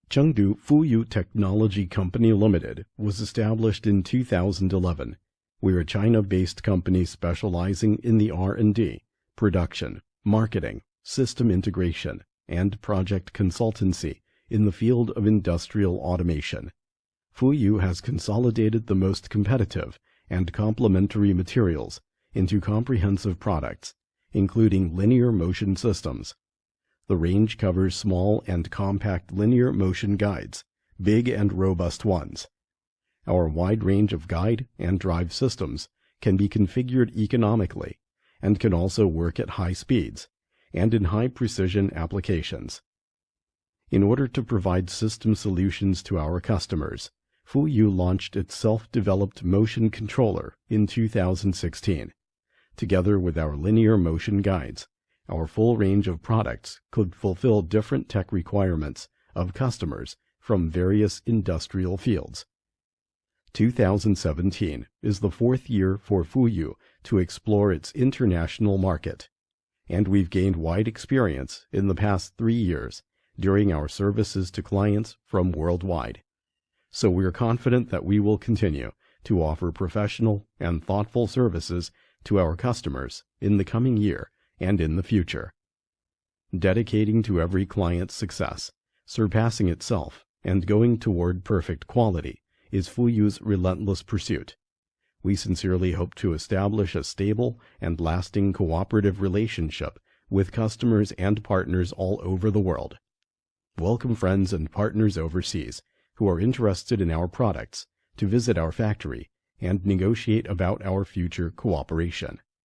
Chengdu FUYU Technology Company Limited was established in 2011. We're a China-based company specializing in the R&D, production, marketing, system integration, and project consultancy in the field of industrial automation. FUYU has consolidated the most competitive and complementary materials into comprehensive products, including linear motion systems. The range covers small and compact linear motion guides, big and robust ones. Our wide range of guide and drive systems can be configured economically and can also work at high speeds and in high-precision applications. In order to provide system solutions to our customers, FUYU launched its self-developed motion controller in 2016. Together with our linear motion guides, our full range of products could fulfill different tech requirements of customers from various industrial fields. 2017 is the fourth year for FUYU to explore its international market, and we've gained wide experience in the past 3 years during our services to clients from worldwide. So we're confident that we will continue to offer professional and thoughtful services to our customers in the coming year and in the future. Dedicating to every client's success, surpassing itself, and going toward perfect quality is FUYU's relentless pursuit. We sincerely hope to establish a stable and lasting cooperative relationship with customers and partners all over the world. Welcome friends and partners overseas who are interested in our products to visit our factory and negotiate about our future cooperation.